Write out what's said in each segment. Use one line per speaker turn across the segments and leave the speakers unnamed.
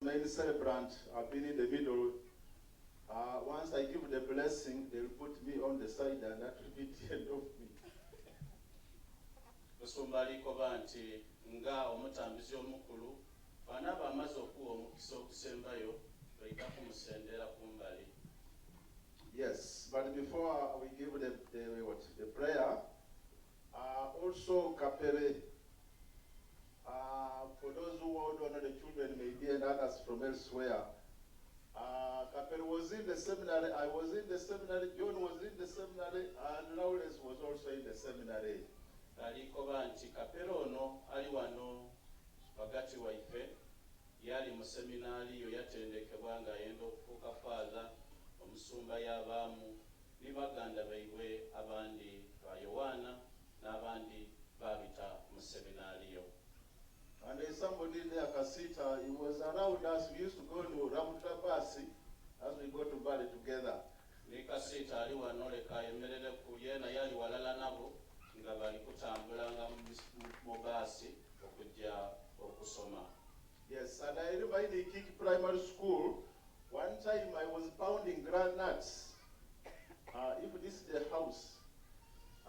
Main celebrant, I've been in the middle. Once I give the blessing, they'll put me on the side and that will be the end of me.
Musumbaliko banti nga omutambizi omukulu banaba amaze okuwa omukisa okusembayo baita kumusendera kumbali.
Yes, but before we give the prayer, also Kapere, for those who don't know the children maybe and others from elsewhere, Kapere was in the seminary, I was in the seminary, John was in the seminary, and Lawrence was also in the seminary.
Aliko banti Kapere ono ali wano wakati waife yali mu seminari yo yatendekebwa nga ayenda okufuuka father omusumba y'abaamu ne baganda baibwe abandi ba Yohana n'abandi babita mu seminari yo.
And there's somebody there, Kasita, he was around us. We used to go to Ramutabasi as we go to Bali together.
Ni Kasita ali wano leka yemerere ku yena yali walala nabo nga bali kutambulanga mu basi okujja okusoma.
Yes, and I remember in the Kiki Primary School, one time I was pounding groundnuts. If this is the house,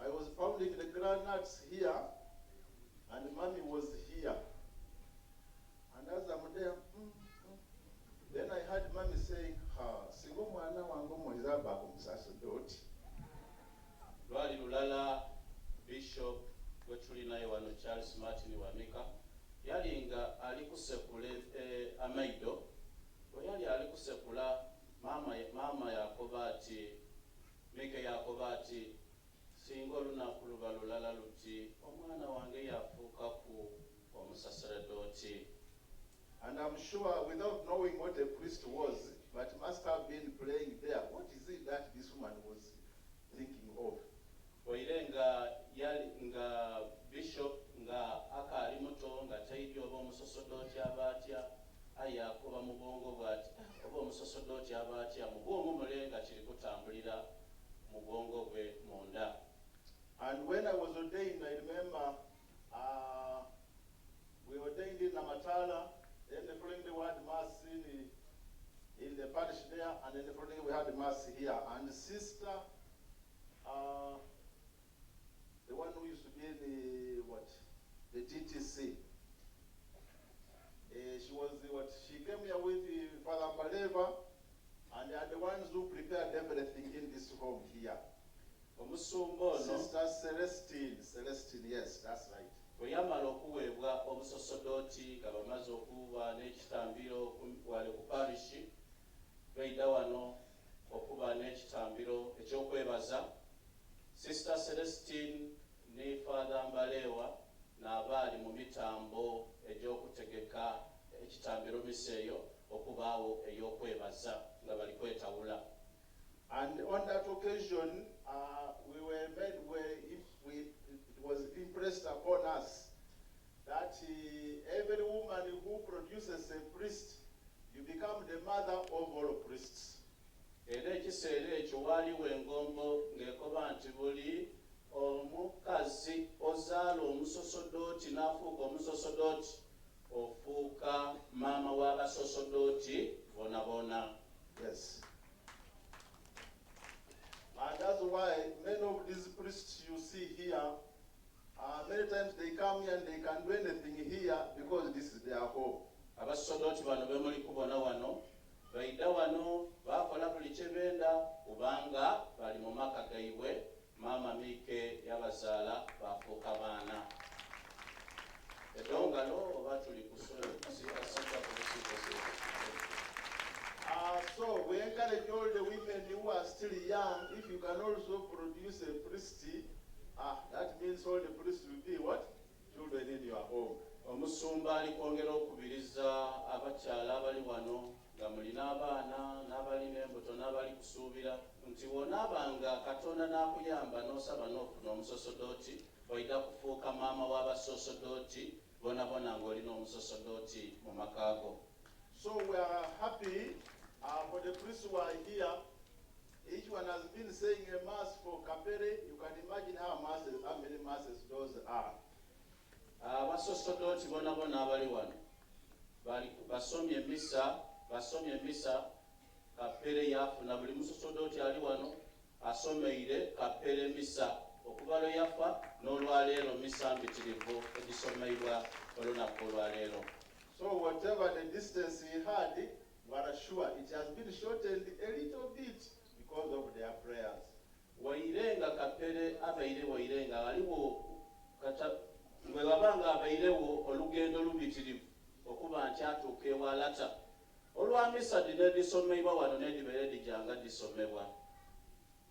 I was pounding the groundnuts here, and Mommy was here. And as I'm there, then I heard Mommy saying, "Singo mwana wangu mwizaba kumsasudoti."
Lwali lulala Bishop wetuli naye wano Charles Martin Wamika yali nga ali kusekula amaido oyali ali kusekula mama yakoba ati Mike yakoba ati singa olunaku luba lulala luti omwana wange yafuuka ku omusaserdoti.
And I'm sure, without knowing what a priest was, but must have been playing there, what is it that this woman was thinking of?
Oirenga yali nga Bishop nga akali muto nga taidi oba omusosodoti abatya ayakuba mu bwongo bwati oba omusosodoti abatya mu bwongo mulenga kiri kutambulira mu bwongo bwe munda.
And when I was ordained, I remember we ordained in Namatala, then the following day we had mass in the parish there, and then the following day we had the mass here. And the sister, the one who used to be the GTC, she came here with Father Baleva, and they are the ones who prepared everything in this home here. Sister Celestine, yes, that's right.
Oyamala okuweebwa obusosodoti nga bamaze okuba n'ekitambiro wale ku parishi baida wano okuba n'ekitambiro ekyokwebaza. Sister Celestine ne Father Mbalewa n'abaali mu mitambo egy'okutegeka ekitambiro miseeyo okubaawo ey'okwebaza nga bali kwetawula.
And on that occasion, we were made where it was impressed upon us that every woman who produces a priest, you become the mother of all priests.
Era ekiseera ekyo waaliwo engombo ng'ekoba nti buli omukazi ozaala omusosodoti n'afuuka omusosodoti ofuuka maama w'abasosodoti bona bona.
Yes. And that's why many of these priests you see here, many times they come here and they can do anything here because this is their home.
Abasosodoti bano bemuli kubona wano baida wano bakola buli kyebenda kubanga bali mu maka gaibwe mama Mike yabazaala bafuuka baana. Edongalo oba tuli kusiikasiika ku busiikasiika.
So we encourage all the women who are still young, if you can also produce a priest, that means all the priests will be what? Children in your home.
Omusumba ali kwongera okubiriza abakyala abali wano nga mulina abaana n'abalina embuto n'abali kusuubira nti wonaabanga Katonda n'akuyamba n'osaba n'ofuna omusosodoti oida kufuuka maama w'abasosodoti bona bona ng'olina omusosodoti mu makaago.
So we are happy for the priests who are here. Each one has been saying a mass for Kapere. You can imagine how many masses those are.
Abasosodoti bona bona abali wano basomye emisa Kapere yafuna buli musosodoti ali wano asomeire Kapere misa okuva lwe yafa n'olwaleero misa mbitirivu egisomeibwa olunaku olwaleero.
So whatever the distance he had, we are sure it has been shortened a little bit because of their prayers.
Wairenga Kapere abaire wairenga waliwo bwe wabanga abairewo olugendo lubitirivu okuba nti atuuka ewalata olwa misa disomeibwa wano n'edibeere dijanga disomebwa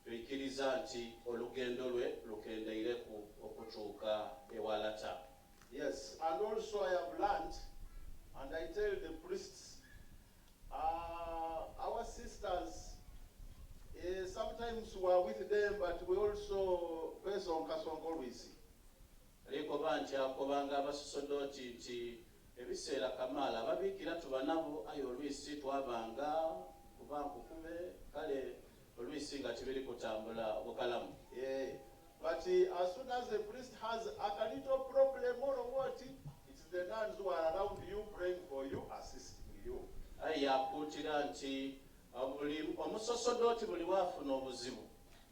tuikiriza nti olugendo lwe lukendeireku okutuuka ewalata.
Yes, and also I have learned, and I tell the priests, our sisters, sometimes we are with them, but we also pass on Kasongo Luisi.
Aliko banchi akobanga abasosodoti nti ebiseera kamala ababikira tuba nabo ayo Luisi twabanga kubanku kube kale Luisi nga tibiri kutambula bukalamu.
Yeah. But as soon as the priest has a little problem or what, it's the nuns who are around you praying for you, assisting you.
Yakutira nti omusosodoti buli wafuna obuzibu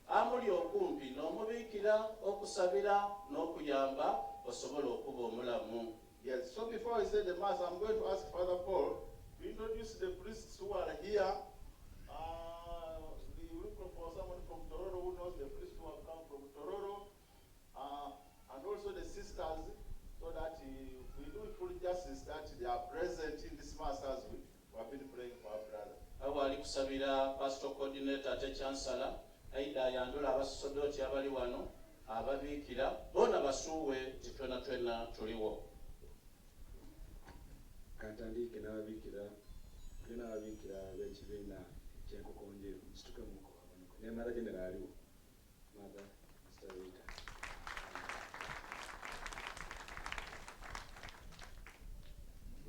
amuli okumpi n'omubikira okusabira n'okuyamba osobola okuba omulamu.
Yes, so before I say the mass, I'm going to ask Father Paul to introduce the priests who are here. We look for someone from Tororo who knows the priests who have come from Tororo, and also the sisters, so that we do full justice that they are present in this mass as we have been praying for our brother.
Awali kusabira Pastor Coordinator ate Chancellor aida yandola abasodoti abali wano ababikira bona basuwe titwena tuliwo.
Kantandike n'ababikira b'ekibiina ky'enkokonjeru musituke muko ne mara generali mother Mr. Rita.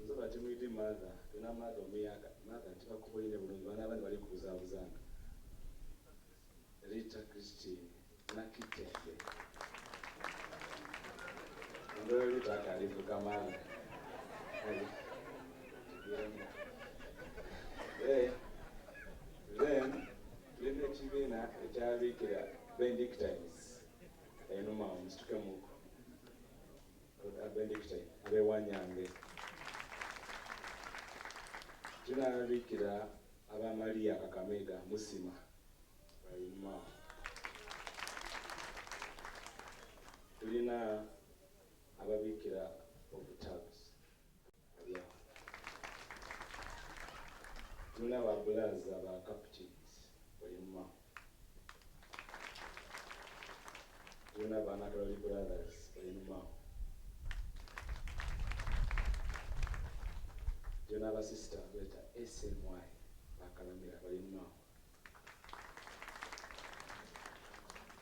Nzoba timwite mother tuna mother omuyaka mother ntibakuboine bulungi bana abandi bali kubuzaabuzanga Rita Christine nakitende ndo Rita akalivuga mama. Then tulina ekibiina ekyabikira Benedictines enuma musituke muko Benedictine abewanyange. Tunabikira aba Maria Kakamega Musima enuma. Tulina ababikira obutabs. Tulina ababulaza aba captains enuma. Tulina abanatoli brothers enuma. Tulina abasista beta SMY bakalamira enuma.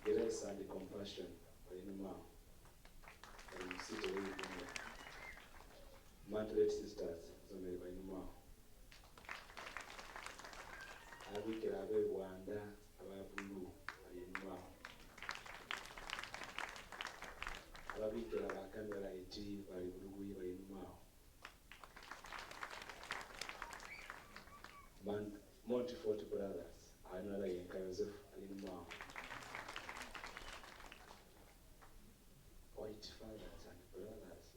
Grace and compassion enuma. Mantled sisters zomere enuma. Abikira abe Rwanda ababulu enuma. Ababikira bakamera eti bali buluguyi enuma. Montfort brothers another Yenka Joseph enuma. White fathers and brothers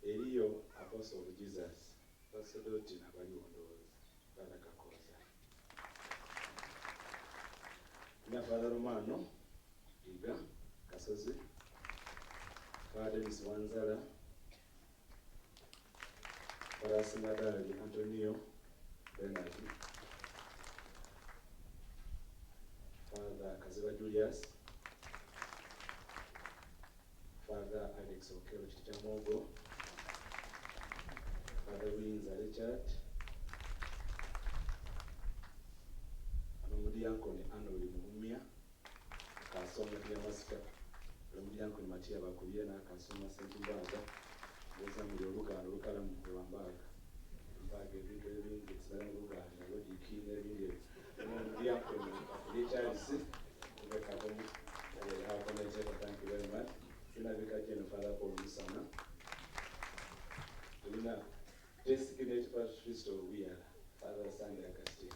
Eliyo Apostle of Jesus basodoti nabali wondoza barakakoza. Na Father Romano Iga Kasozi, Father Miss Wanzara, Father Sinadari Antonio Bernard, Father Kaziba Julius, Father Alex Okelo Chichamogo, Father Windsor Richard, Anomudi Anoli Muhumia, Kasoma Diamasika, Anomudi Uncle Matia Bakuyena, Kasoma Sentimbaga, Wazamudi Luka and Lukala Mukulambaga, Mbaga Living, it's Luka, and Lodi King, Anomudi Uncle Richard, thank you very much. designate Patrice Wiyala, Father Sunday Agustin,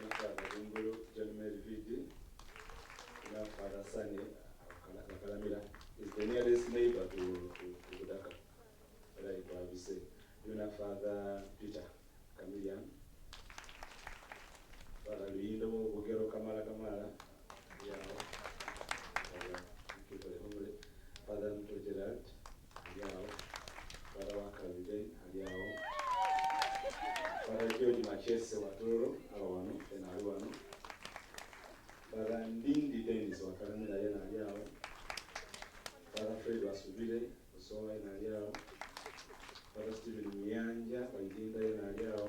Father Gungulu John Melvidi, Father Sani Akalamira is the nearest neighbor to Budaka, like I would say. Father Peter Kamilian, Father Lindo Bugero Kamala, Father Gerard, Father Wakavide, Father George Machese Watoro, Awano, and Aruano, Father Ndindi Dennis Wakaramila Yao, Father Fred Wasubile, Osoa and Aliao, Father Stephen Mianja, Waidinda and Aliao,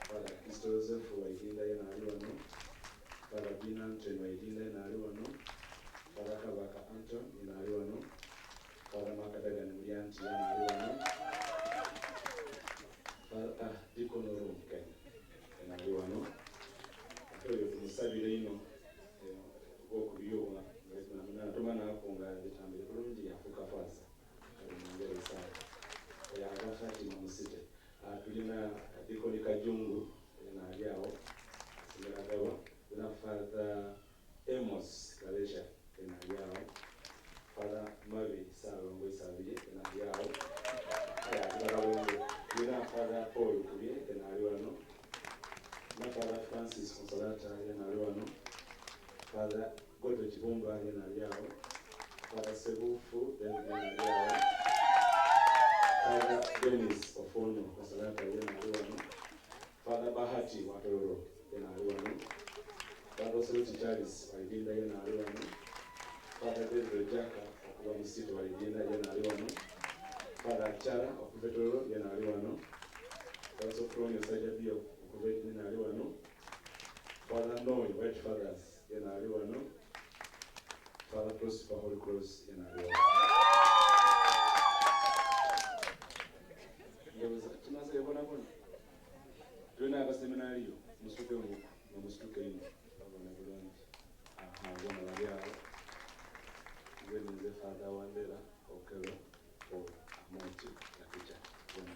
Father Christopher Waidinda and Aruano, Father Binanton Waidinda and Aruano, Father Kabaka Anton in Aruano, Father Makadaga and Mianti and Aruano, Father Dicono Ken and Aruano. I told you from Sabino, walk with you, Tomana Ponga, the time of Burundi, Afuka Fasa, and very sad. We are fighting on the city. Tulina Diconica Jungu in Ariao, Sinagawa, we have Father Amos Kalesha in Ariao, Father Mavi Salongo Savi in Ariao, we have Father Paul Kuye in Ariano, Father Francis Consolata in Ariano, Father Godo Chibumba in Ariao, Father Sebufu in Ariao, Father Dennis Ofono Consolata in Ariano, Father Bahati Watoro in Ariano, Father Soloti Charles Waidinda in Ariano, Father Pedro Jaka of City Waidinda in Ariano, Father Chara of Vetoro in Ariano, Father Sopronio Sajabi of in Ariano, Father Noy White Fathers in Ariano, Father Prosper Holy Cross in Ariano. Tunasema bona tuna ba seminario musuke mu musuke ino babona bulongi bona baliao wenze Father Wandera okelo o amonti la picha bona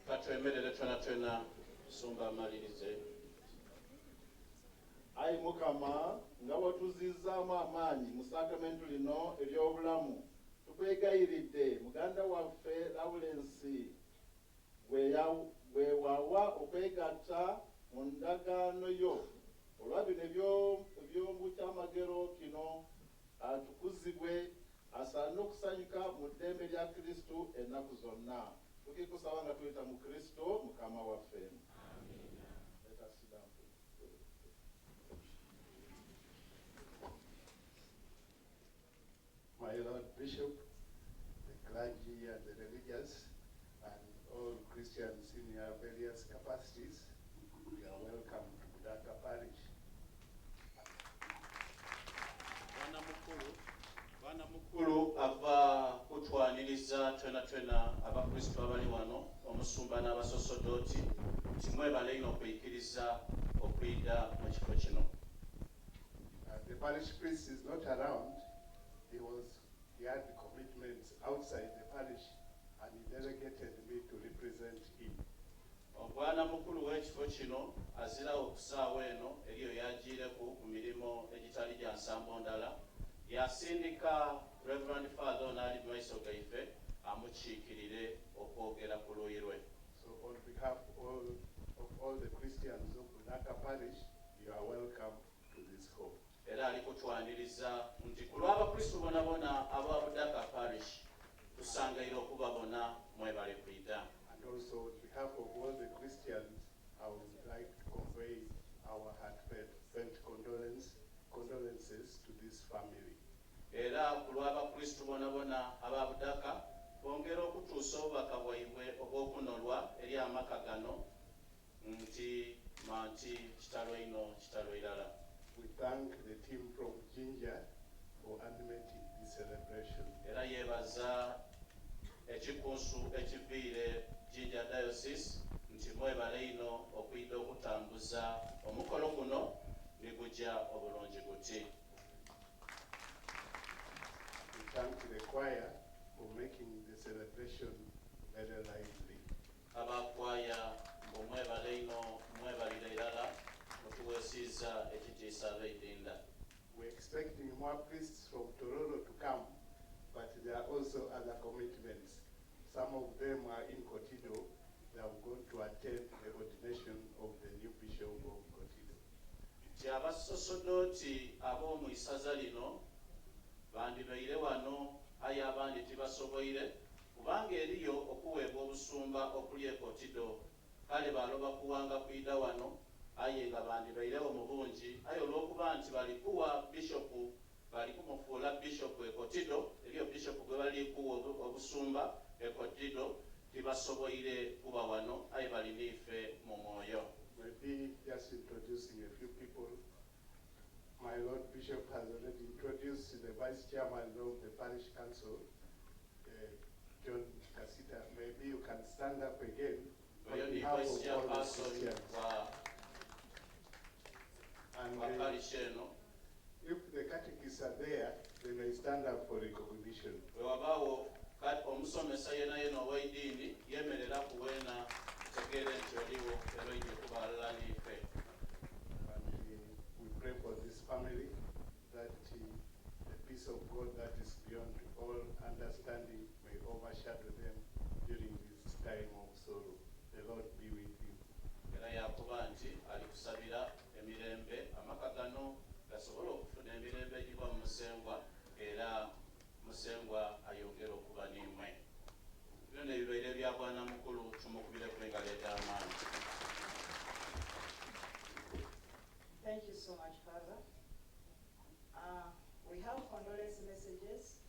Katwemerere twena sumba malirize.
Ayi Mukama nga watuzizaamu amaanyi mu sakramento lino ery'obulamu tukwegayiridde muganda waffe Lawrence gwe wawa okwegatta mu ndagaano yo olwa bino ebyombu kyamagero kino atukuzibwe asaana okusanyuka mu ddembe lya Kristo ennaku zonna tukikusaba nga tuyita mu Kristo Mukama waffe.
My Lord Bishop, the clergy and the religious, and all Christians in your various capacities, you are welcome to Budaka Parish.
Bwana mukulu ava kutwaniriza twena abakristo abali wano omusumba n'abasosodoti timwebale ino okuyikiriza okwida mu kifo kino.
The parish priest is not around. He had commitments outside the parish, and he delegated me to represent him.
Obwana mukulu w'ekifo kino azira okusaawa eno eriyo yagiireku ku mirimu egitali gya nsambo ndala yasindika Reverend Father n'ali mu maiso gaife amukiikirire okwogera ku luuyi lwe.
So on behalf of all the Christians of Budaka Parish, you are welcome to this home.
Era ali kutwaniriza nti ku lw'abakristo bonabona aba Budaka Parish tusangaire okubabona mwebale kwita.
And also on behalf of all the Christians, I would like to convey our heartfelt condolences to this family.
Era ku lw'abakristo bonabona aba Budaka bongera okutuusa obubaka bwaibwe obw'okunolwa eri amaka gano nti kitalo ino kitalo irala.
We thank the team from Jinja for animating this celebration.
Era yebaza ekikunsu ekiviire Jinja Diocese nti mwebale ino okwida okutambuza omukolo guno ne bujja obulungi buti.
We thank the choir for making the celebration very lively.
Abakwaya mwebale ino mwebalira irala mutuweesiza ekitiisa abeidinda.
We're expecting more priests from Tororo to come, but there are also other commitments. Some of them are in Kotido. They have gone to attend the ordination of the new bishop of Kotido.
Nti abasosodoti ab'omu isaza lino bandibeire wano aye abandi tibasoboire kubanga eriyo okuweebwa obusumba okuli e Kotido kale baloba kuwanga kwida wano aye nga bandibeirewo mu bungi aye olw'okuba nti balikuwa bishopu balikumufuula bishopu e Kotido eriyo bishopu gwe balikuwa obusumba e Kotido tibasoboire kuba wano aye baliniife mu mwoyo.
Maybe just introducing a few people. My Lord Bishop has already introduced the Vice Chairman of the Parish Council, John Kasita. Maybe you can stand up again on
Oyo ni
behalf
Vice
of all the
Chairperson
Christians. And
wa parish eno.
if the catechists are there, they may stand up for recognition.
Bwe wabaawo omusomesa yena ow'eddiini yemerera kuweena tegeere nti oliwo era ojja kubalala n'ife.
And we pray for this family that the peace of God that is beyond all understanding may overshadow them during this time of sorrow. The Lord be with you.
Era yakuba nti alikusabira emirembe amaka gano gasobole okufuna emirembe egiva mu musengwa era musengwa ayongera okuba n'imwe. Byonna ebibeire bya bwana mukulu tumukubireko engalo ez'amaanyi.
Thank you so much, Father. We have condolence messages.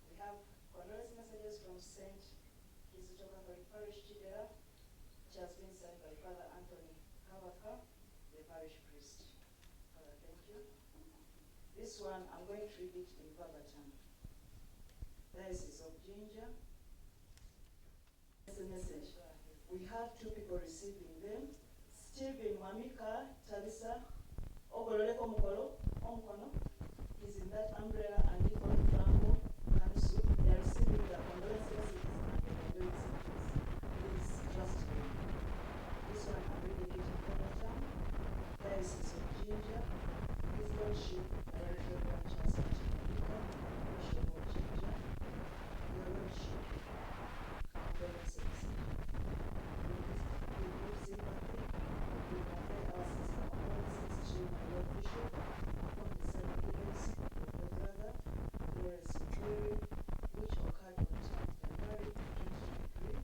We have condolence messages from St. Kizito Catholic Parish Chidera, which has been signed by Father Anthony Kawaka, the parish priest. Father, thank you. This one, I'm going to read it in verbatim. Diocese of Jinja. It's a message. We have two people receiving them. Stephen Mamika Talisa Ogololeko Omukono is in that umbrella and Nicole Franco Council. They are receiving the condolence messages and the condolence messages. Please trust them. This one I'm reading it in verbatim. Diocese of Jinja. His Lordship, Director of Church Mamika, Bishop of Jinja. Your Lordship, condolence messages. With deep sympathy, we convey our sincere condolences to my Lord Bishop upon the sad events of the brother, Lawrence Kapeere, which occurred on 10th January 2023.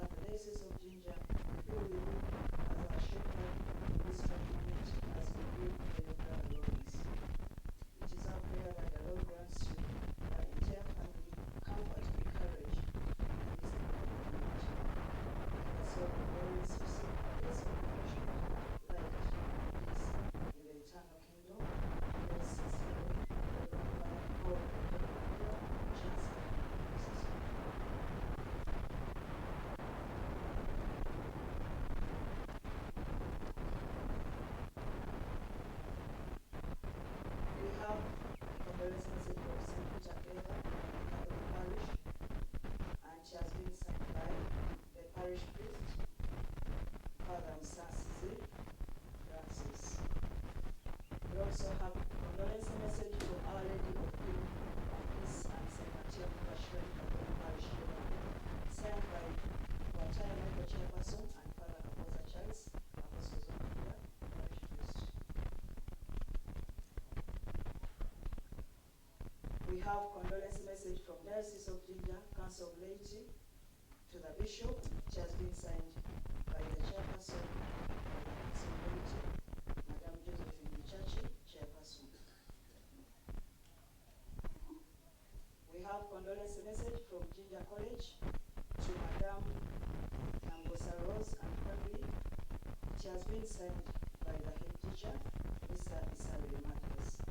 At the Diocese of Jinja, we feel with you as our shepherd in this moment as we grieve for your brother Lawrence. It is our prayer that the Lord grants you, our entire family, comfort and courage in this moment. So Lawrence receive a place of refreshment, light, and peace in the eternal kingdom. Yours sincerely, Reverend Father Paul Chancellor, Jesus. We have a condolence message from St. Peter Eva, Catholic Parish, and she has been signed by the parish priest, Father Musasizi Francis. We also have a condolence message from Our Lady of Peace and St. Matthew Mukashiri Catholic Parish, signed by Wataya Michael Chairperson and Father Kapoza Charles, Apostles of India, parish priest. We have condolence message from Diocese of Jinja, Council of Laity, to the Bishop, which has been signed by the Chairperson of the Council of Laity, Madam Josephine Chachi, Chairperson. We have condolence message from Jinja College to Madam Nangosa Rose and family, which has been signed by the head teacher, Mr. Isabel Matthias.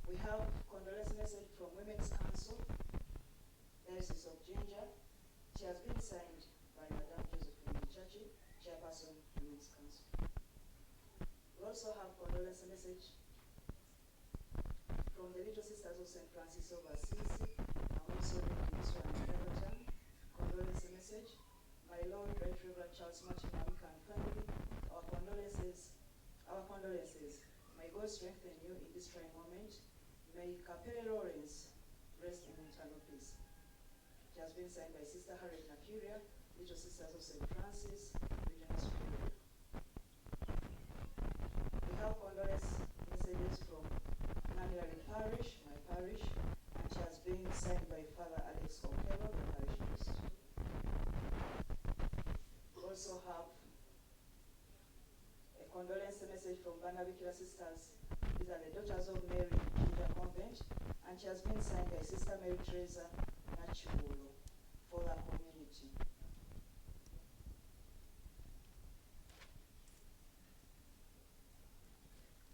We have condolence message from Women's Council, Diocese of Ginger. She has been signed by Madame Josephine Chachi, Chairperson, Women's Council. We also have condolence message from the Little Sisters of St. Francis of Assisi. I'm also reading this one in Everton. Condolence message. My Lord, Right Reverend Charles Martin Amika and family, our condolences. May God strengthen you in this trying moment. May Kapere Lawrence rest in eternal peace. It has been signed by Sister Harriet Kapeere, Little Sisters of St. Francis, Regional Superior. We have condolence messages from Namiari Parish, my parish, and she has been signed by Father Alex Okelo, the parish priest. We also have a condolence message from Banabikira Sisters. These are the Daughters of Mary Ginger Convent, and she has been signed by Sister Mary Teresa Nachibulo for the community.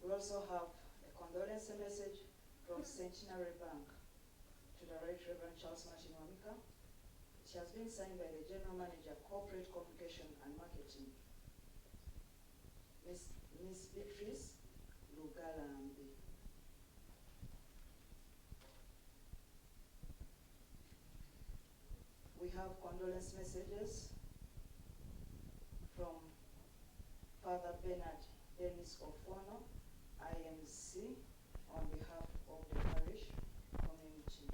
We also have a condolence message from Centenary Bank to the Right Reverend Charles Martin Wamika. She has been signed by the General Manager, Corporate Communication and Marketing, Miss Beatrice Lugalambi. We have condolence messages from Father Bernard Dennis Ofono, IMC, on behalf of the parish community.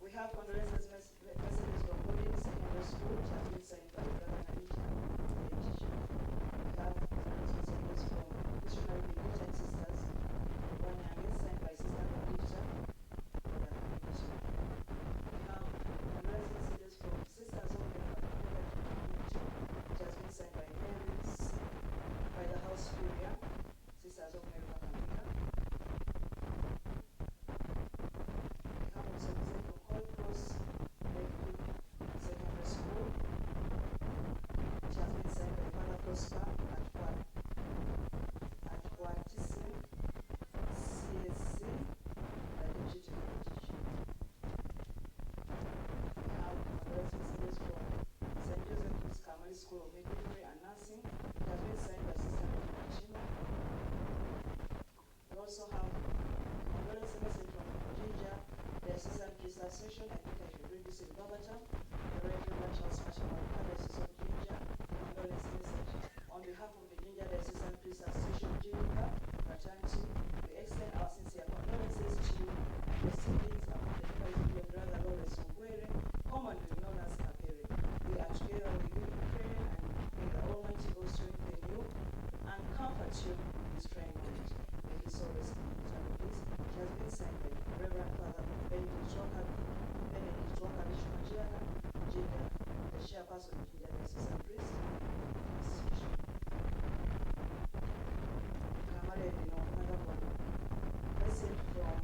We have condolence messages from Holy Secondary School, which has been signed by Budaka Namengo, the teacher. We have condolence messages from Missionary Benedictine Sisters, one signed by Sister Benedicta, the community. We have condolence messages from Sisters of the community, which has been signed by Mary, by the House Superior, Sisters of Mary Kakamika. We have also a message from Holy Cross Secondary School, which has been signed by Father Prosper at Quatism, CSC, the deputy head teacher. We have condolence messages from St. Joseph's Kamali School of Midwifery and Nursing, which has been signed by Sister Regina Chima. We also have condolence message from Ginger, the Assistant Priest Association. I think I should read this in verbatim. The Right Reverend Charles Martin Wamika, Diocese of Ginger, condolence message. On behalf of the Ginger, the Assistant Priest Association, Ginger fraternity, we extend our sincere condolences to the siblings of the Honorable Brother Lawrence Ongwere, commonly known as Kapere. We are together with you in prayer, and may the Almighty God strengthen you and comfort you in this trying moment. May His soul rest in eternal peace. She has been signed by Reverend Father Benedict Waka Bishmajiana, Ginger, the chairperson of Ginger, the assistant priest, Association. Kamale, another one. Message from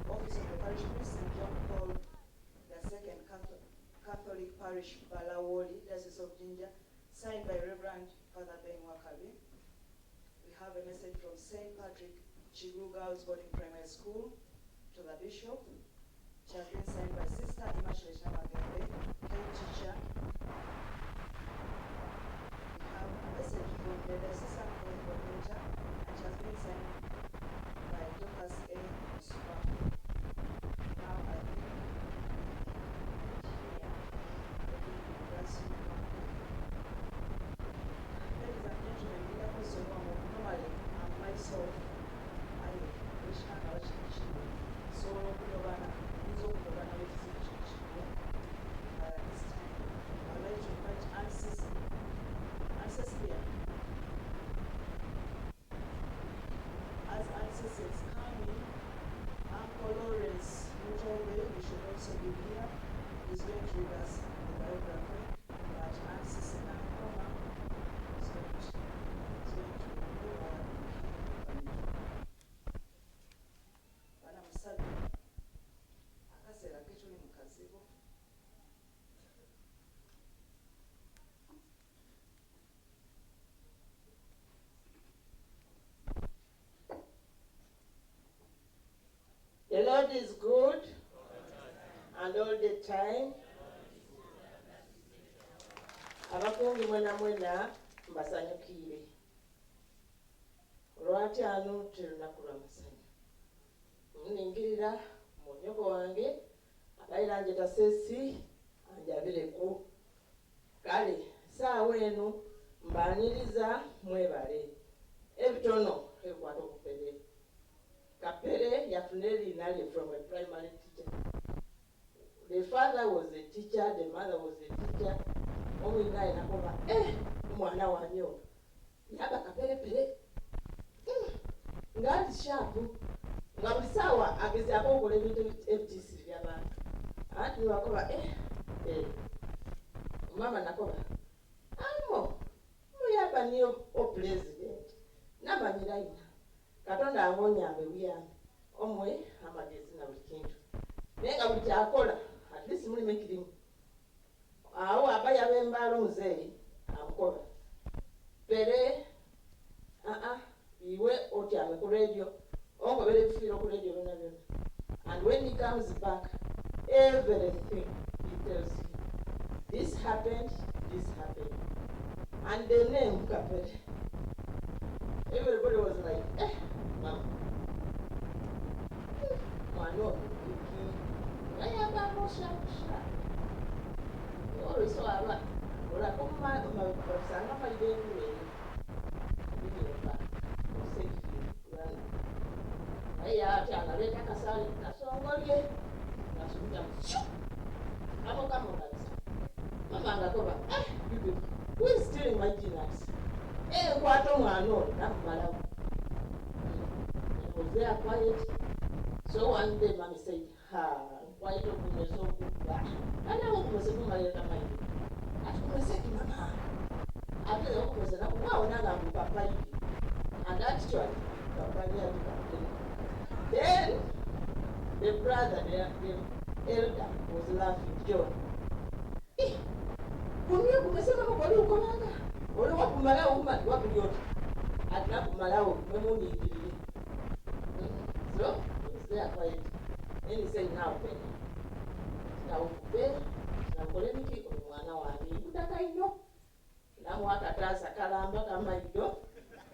Office of the Parish Priest, St. John Paul II Catholic Parish Balawoli, Diocese of Ginger, signed by Reverend Father Ben Wakabi. We have a message from St. Patrick Chigru Girls Boarding Primary School to the Bishop. She has been signed by Sister Immaculate Namagembe, head teacher. We have a message from the Assistant Coordinator, and she has been signed by Dr. A. Musuba. Now I think ladies and gentlemen, we are also normally and myself, I wish I had so Kubana, this time, I'd like to invite Anne Cecilia The Lord is good and all the time. Abakungu mwena mbasanyukire. Olwati anu terunaku lwa masanyu. Ningirira munyoko wange abaira njeta sesi anjabireku. Kale saawa eno mbaniriza mwebale. Ebitono ebikwata okupere. Kapere yafune linalye from a primary teacher. The father was a teacher, the mother was a teacher. Omwina inakoba, umwana wanyo. Yaba Kapere pere. Ngati shapu. Ngabuli sawa ageze akokole bintu FTC by'abantu. Ati wakoba mama nakoba. Amo. Muyaba niyo president. Namanyira ina. Katonda angonyambe buyambe. Omwe amagezi na buli kintu. Nenga buli kyakola at least muli mekirimu. Awo abaya bembalo muzeyi amukola. Pere iwe otyame ku radio. Ongo bere bifiro ku radio byonna byonna. And when he comes back, everything he tells you. This happened. And the name Kapere. Everybody was like, Mama. Mano, I have a more sharp. You always saw a lot. Well, I come my person, I'm not doing it. I have a little castle, that's all I get. That's what I'm going. Mama, go back. Who is stealing my dinners? What do I know? That's my love. I was there quiet. So one day, Mommy said, why don't you so good? I know who was a woman in the mind. I was saying, Mama, I don't know who was a wow, now I'm Papa. And that's true. Then the brother, the elder, was laughing, John. Umesema mbona uko nanga? Wale wapo malao wapi yote? Atinapo malao memoni ikili. So, it's there quiet. Then he said now pen. Now pen, na polemiki kwa mwana wangu. Budaka ino. Na mwaka tasa kalamba kama hiyo.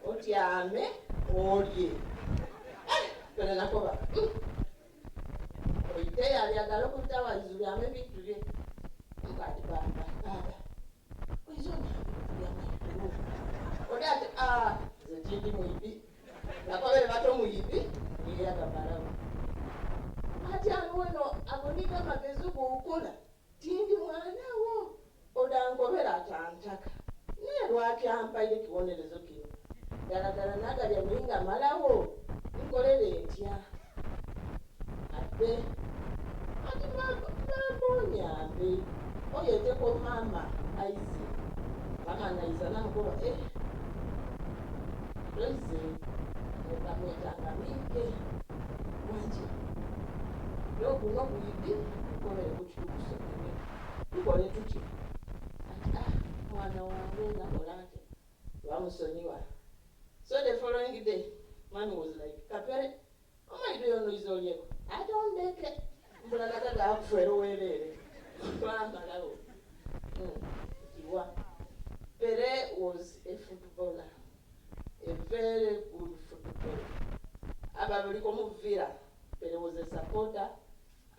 Otiame olye. Pele nakoba. Oite aliagalo kutawa izuri ame victory. Ngati baba. Odate zitindi muibi. Nakobere bato muibi, niya kabarawo. Ati anweno akonika magezu kukola. Tindi mwana wo. Odangobera atantaka. Ne lwaki ampaire kibonerezo kino. Dala nagalya mulinga malawo. Nkolere etya. Ate ati mabonyambe. Oyete ko mama aizi. Mama naiza namukoba President ekamwetanga mike wanje yokuno kuyibi ukolere kukikusomere ukole tuki mwana wange nakolante wamusonyiwa. So the following day man was like, Kapere, oh my do you know izolieko? I don't make it. Mbulagata ga kufero welele. Kwambalawo. Pere was a footballer, a very good footballer. Ababuliko mu Villa, Pere was a supporter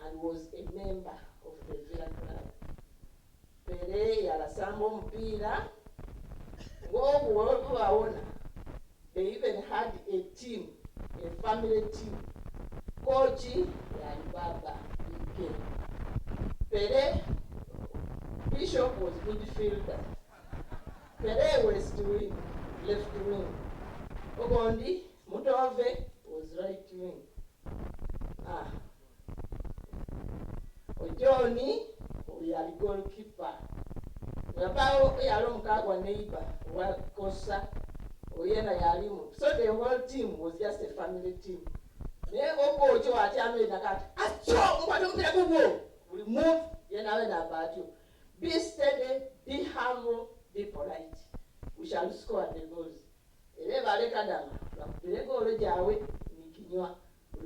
and was a member of the Villa club. Pere yalasamba omupiira, ng'obuwaona, they even had a team, a family team. Coach yali baba Ike. Pere Bishop was midfielder. Pere west wing, left wing. Ogondi, Mutove was right wing. Ojoni, we are goalkeeper. Rabao yalo mkagwa neighbor, Kosa, Oyena yalimu. So the whole team was just a family team. Nego kocho ati amena kati. Acho, mkwado mpira gugu. We move, yenawe na batu. Be steady, be humble, be polite. We shall score the goals. Ele vale kadama. Bakupile golo jawe, nikinywa.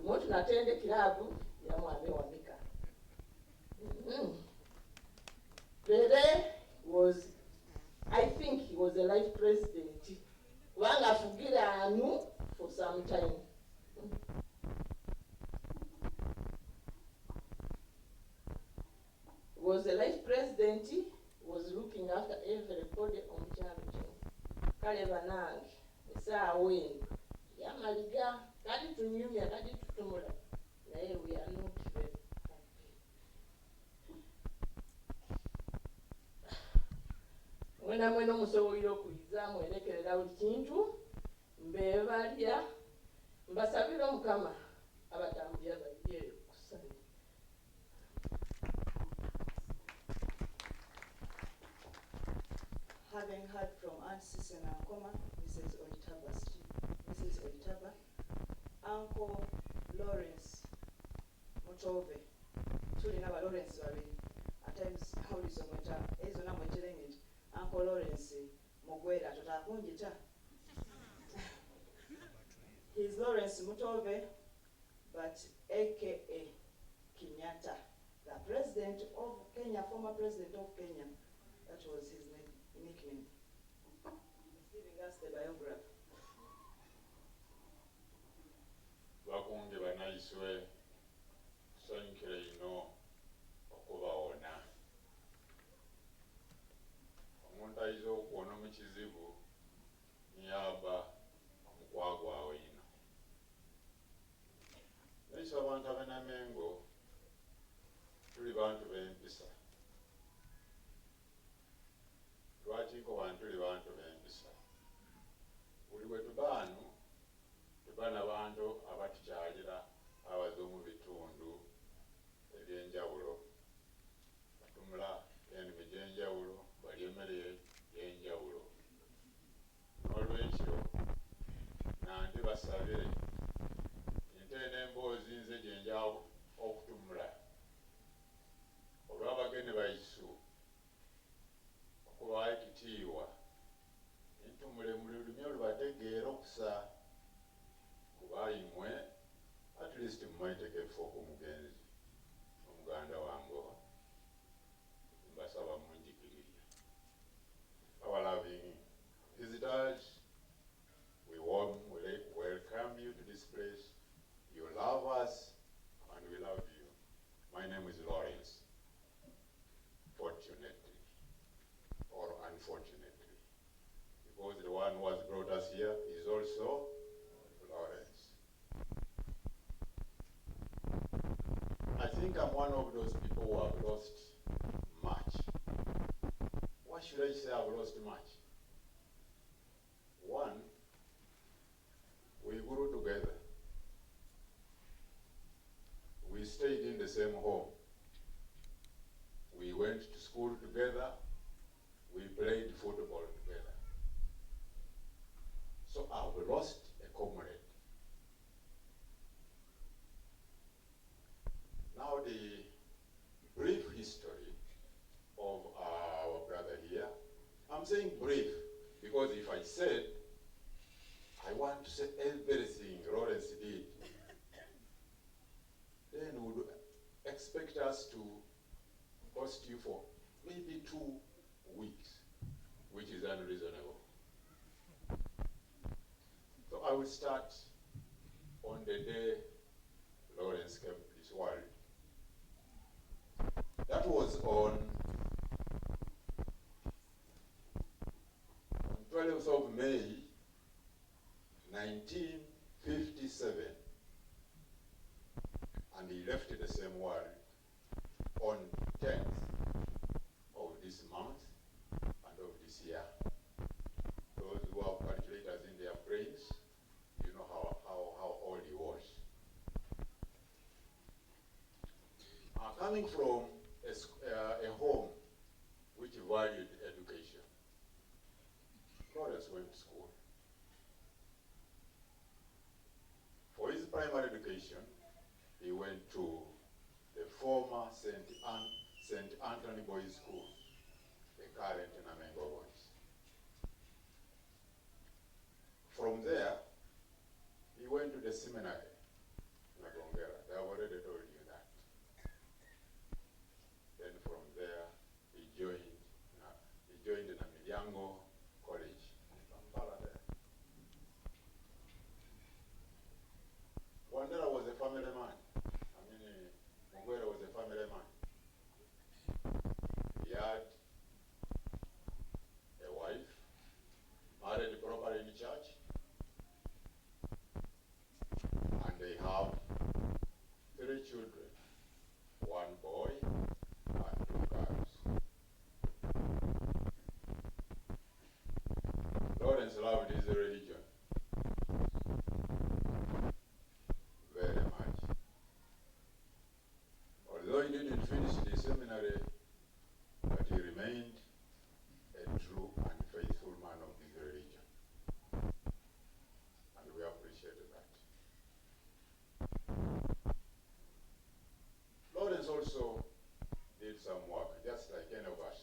Motu natende kilabu ya mwame wa Mika. Kapere was, I think he was a life president. Wanga fugira anu for some time. Was a life president, was looking after everybody on charity. Kale banange, esa wengi. Ya maliga, kadi tunyumya, kadi tutumula. Na we are not very happy. Mwena musobola okuyiza mwerekerera buli kintu mbebalya mbasabira Omukama abatambulira bajje kusanya.
Having heard from Aunt Sisi and Ankoma, Mrs. Olitaba, Uncle Lawrence Mutove, tulina aba Lawrence babiri. At times haulizo mweta ezo na mweterengeti Uncle Lawrence Mogwera tutakunjita. He's Lawrence Mutove, but aka Kenyatta, the president of Kenya, former president of Kenya. That was his nickname. He's giving us the biography.
Bakunge banaiswe kusanyukira ino okubaona. Omuntu ayinza okuwona mu kizibu niyaba omukwagwawo ino. Naise abantu ab'e Namengo tuli bantu b'empisa. Lwakiko bantu tuli bantu b'empisa. Buli bwe tubaanu tubana bantu abatukyalira abaze mu bitundu eby'enjawulo. Batumula emirimu gy'enjawulo, balya emmere y'enjawulo. N'olwekyo nandi basabe nte n'emboozi nze gye nja okutumula olw'abageni baisu okubawa ekitiibwa ntumule mu lulimi olubategeera okusa kubaayimwe at least mumwetegefu okumugenzi omuganda wange mbasaba munjigirire. Our loving visitors, we warmly welcome you to this place. You love us and we love you. My name is Lawrence. Fortunately or unfortunately, because the one who has brought us here is also Lawrence. I think I'm one of those people who have lost much. Why should I say I've lost much? One, we grew together. We stayed in the same home. We went to school together. We played football together. So I've lost a comrade. Now the brief history of our brother here. I'm saying brief because if I said, I want to say everything Lawrence did, then would expect us to host you for maybe 2 weeks, which is unreasonable. So I will start on the day Lawrence came to this world. That was on 12th of May, 1957. And he left the same world on 10th of this month and of this year. Those who have calculators in their brains, you know how old he was. Coming from a home which valued education, Lawrence went to school. For his primary education, he went to the former St. Anthony Boys School, the current Namengo Boys. From there, he went to the seminary, one boy and 2 girls. Lawrence loved his religion very much. Although he didn't finish the seminary, but he remained a true and faithful man of his religion. And we appreciate that. Lawrence also did some work, just like any of us.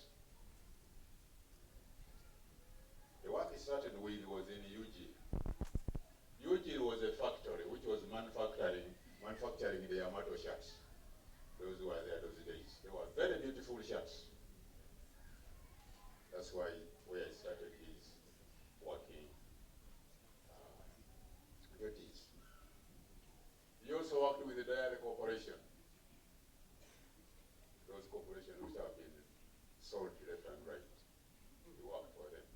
The work he started with was in Eugene. Eugene was a factory which was manufacturing the Yamato shirts. Those who were there those days. They were very beautiful shirts. That's why where he started his working duties. He also worked with the Dairy Corporation. Those corporations which have been sold left and right. He worked for them.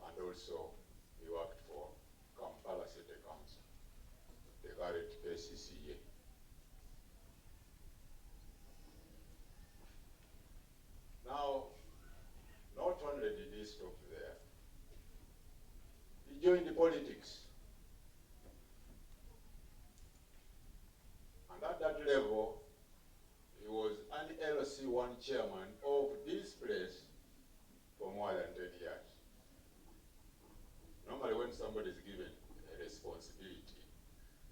And also he worked for Kampala City Council. They got it KCCA. Now, not only did he stop there, he joined the politics. And at that level, he was an LC1 chairman of this place for more than 10 years. Normally when somebody is given a responsibility,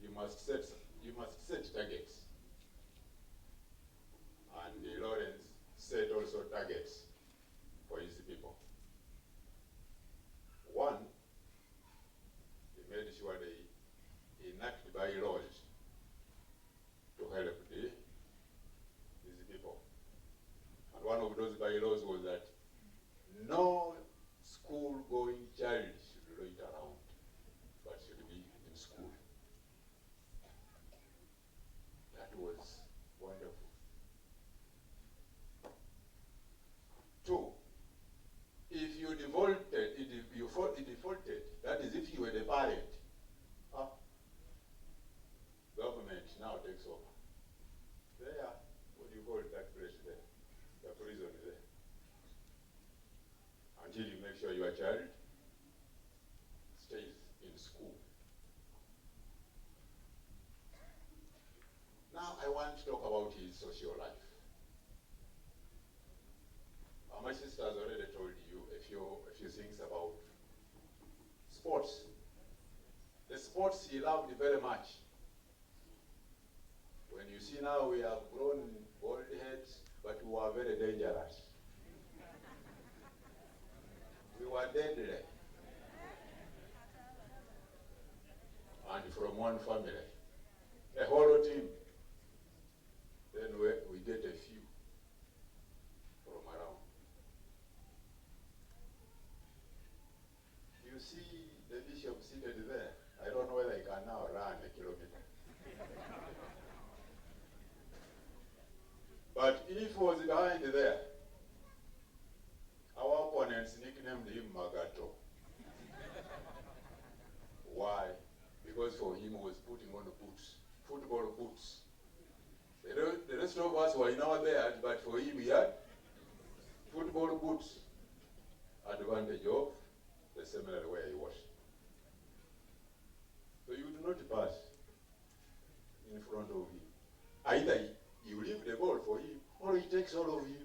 you must set targets. And Lawrence set also targets for his people. One, he made sure they enact bylaws to help these people. And one of those bylaws was that no school-going child should loiter around, but should be in school. That was wonderful. 2, if you defaulted, that is if you were the parent, government now takes over. There, what do you call that place there? The prison there. Until you make sure your child stays in school. Now I want to talk about his social life. My sister has already told you a few things about sports. The sports he loved very much. When you see now we have grown bald heads, but we were very dangerous. We were deadly. And from one family, a whole team. Then we get a few from around. You see the bishop seated there. I don't know whether he can now run a kilometer. But if he was behind there, our opponents nicknamed him Magato. Why? Because for him he was putting on the boots, football boots. The rest of us were in our bed, but for him he had football boots. Advantage of the seminary where he was. So you do not pass in front of him. Either you leave the ball for him, or he takes all of you.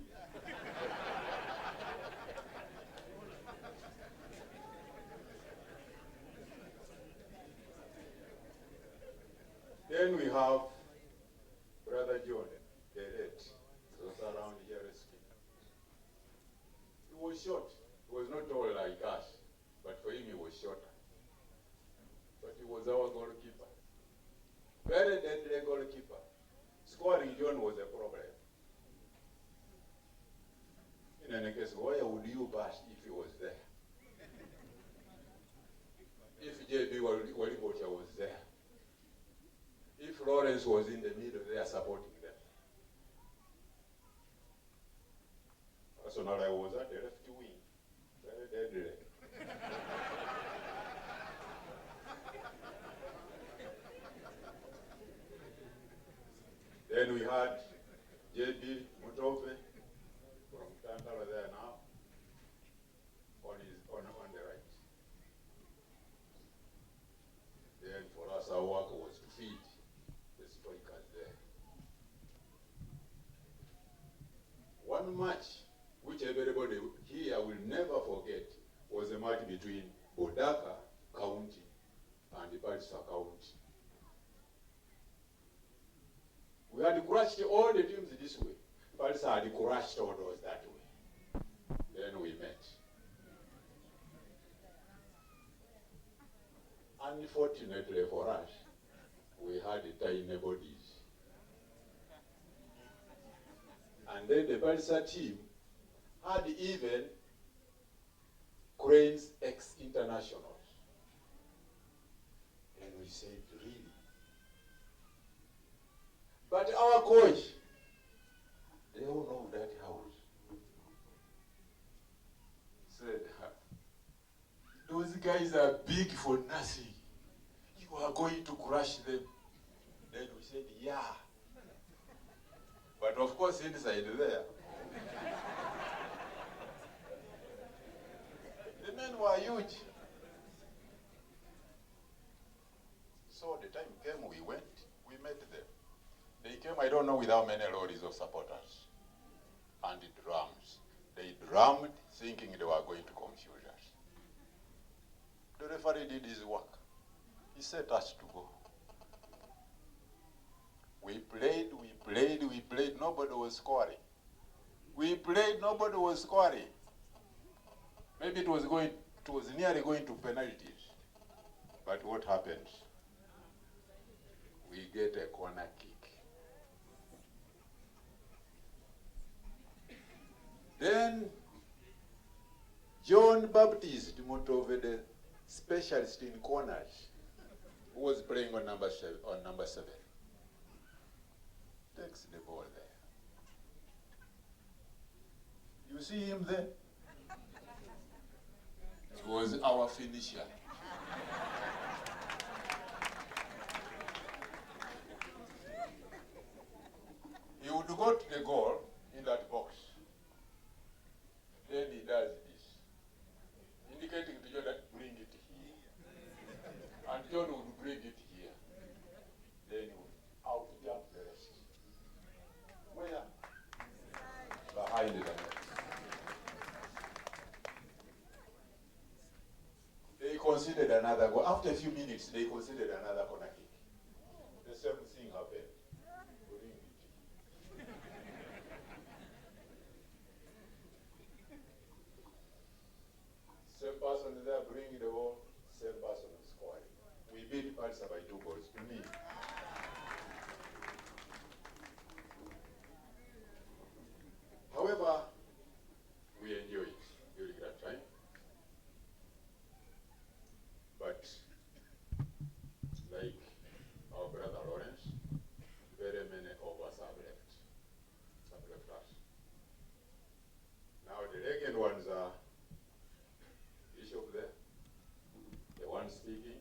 Then we have Brother John, the late, was around here rescuing. He was short. He was not tall like us, but for him he was shorter. But he was our goalkeeper. Very deadly goalkeeper. Scoring John was a problem. In any case, where would you pass if he was there? If J.B. Walibocha was there? If Lawrence was in the middle there supporting them? Personally, I was at the left wing. Very deadly. Then we had JB Mutope from Tantala there now, on the right. Then for us, our work was to feed the strikers there. One match, which everybody here will never forget, was a match between Budaka County and the Palisa County. We had crushed all the teams this way. Palisa had crushed all those that way. Then we met. Unfortunately for us, we had tiny bodies. And then the Palisa team had even Cranes ex-internationals. And we said, really? But our coach, they all know that house, said, those guys are big for nothing. You are going to crush them. Then we said, yeah. But of course, inside there, the men were huge. So the time came, we went, we met them. They came, I don't know with how many lorries of supporters and the drums. They drummed thinking they were going to confuse us. The referee did his work. He set us to go. We played, nobody was scoring. We played, nobody was scoring. Maybe it was nearly going to penalties. But what happened? We get a corner kick. Then John Baptist Mutove, the specialist in corners, who was playing on number 7, takes the ball there. You see him there? It was our finisher. He would go to the goal in that box. Then he does this, indicating to John that bring it here. And John would bring it here. Then he would out jump the rest. Where? Behind the net. They considered another goal. After a few minutes, they considered another corner kick. The same thing happened. Bring it. Same person there bringing the ball, same person scoring. We beat Palisa by 2 goals to me. However, we enjoyed it during that time. But like our brother Lawrence, very many of us have left us. Now the legend ones are Bishop there, the one speaking,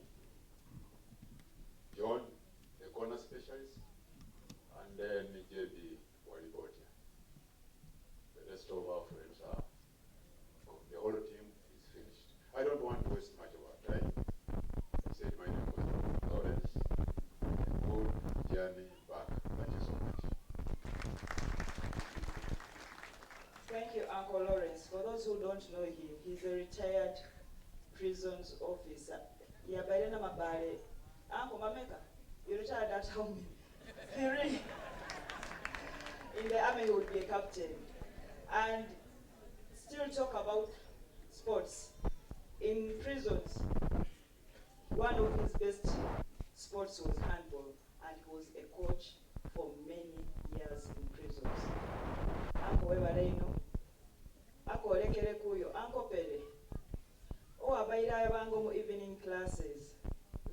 John, the corner specialist, and then JB Walibotia. The rest of our friends are, the whole team is finished. I don't want to waste much of our time. I said my name was Lawrence. A good journey back. Thank you so much.
Thank you, Uncle Lawrence. For those who don't know him, he's a retired prisons officer. Yabairena Mabare. Uncle Mameka, you retired at home. In the army, he would be a captain. And still talk about sports. In prisons, one of his best sports was handball, and he was a coach for many years in prisons. Uncle Webareno, Uncle Lekere Kuyo, Uncle Pele. Abaira abango mu evening classes,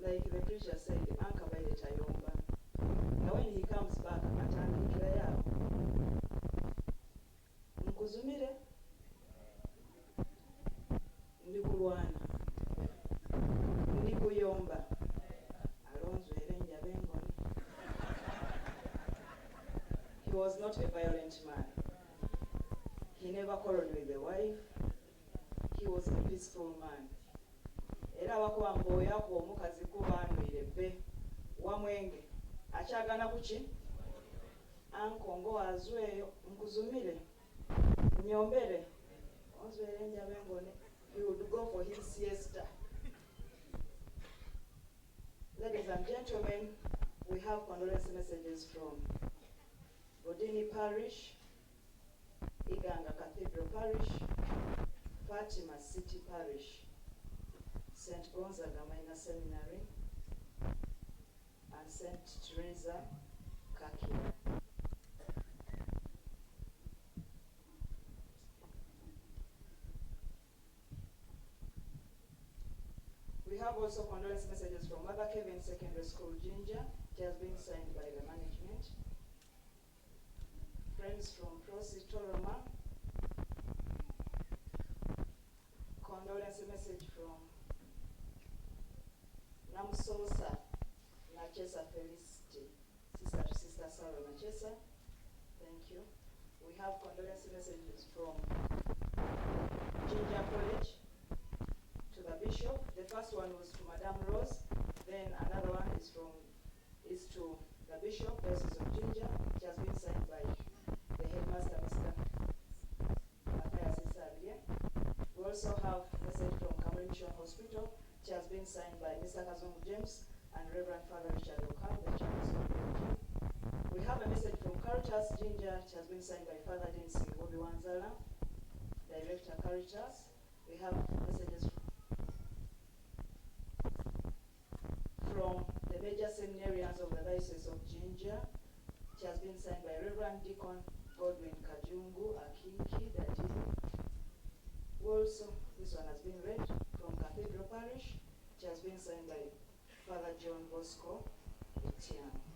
like the preacher said, Uncle Baile Chayomba. Now when he comes back, atandikira yao. Nkuzumire, ndikulwana, ndikuyomba, alonzo erenja bengoni. He was not a violent man. He never quarreled with the wife. He was a peaceful man. Era wakuba mboya ku omukazi kuba anwire bbe wamwenge akyagana kuki ankongo azweyo nkuzumire nyombere onzwere enjabe ngone. He would go for his siesta. Ladies and gentlemen, we have condolence messages from Bodini Parish, Iganga Cathedral Parish, Fatima City Parish, St. Gonzaga Minor Seminary, and St. Teresa Kakeere. We have also condolence messages from Mother Kevin Secondary School, Jinja. It has been signed by the management. Friends from Prosi Toroma. Condolence message from Namsosa Nachesa Felicity, sister to sister Sarah Nachesa. Thank you. We have condolence messages from Jinja College to the bishop. The first one was to Madame Rose, then another one is to the bishop, Diocese of Jinja, which has been signed by the headmaster, Mr. Matthias Isabia. We also have a message from Kamari Mission Hospital, which has been signed by Mr. Kazungu James and Reverend Father Richard Okam, the chairman of the region. We have a message from Caritas Jinja, which has been signed by Father Densi Obi Wanzala, Director Caritas. We have messages from the major seminarians of the Diocese of Jinja, which has been signed by Reverend Deacon Godwin Kajungu Akinki Dadili. Also, this one has been read from Cathedral Parish, which has been signed by Father John Bosco Etienne.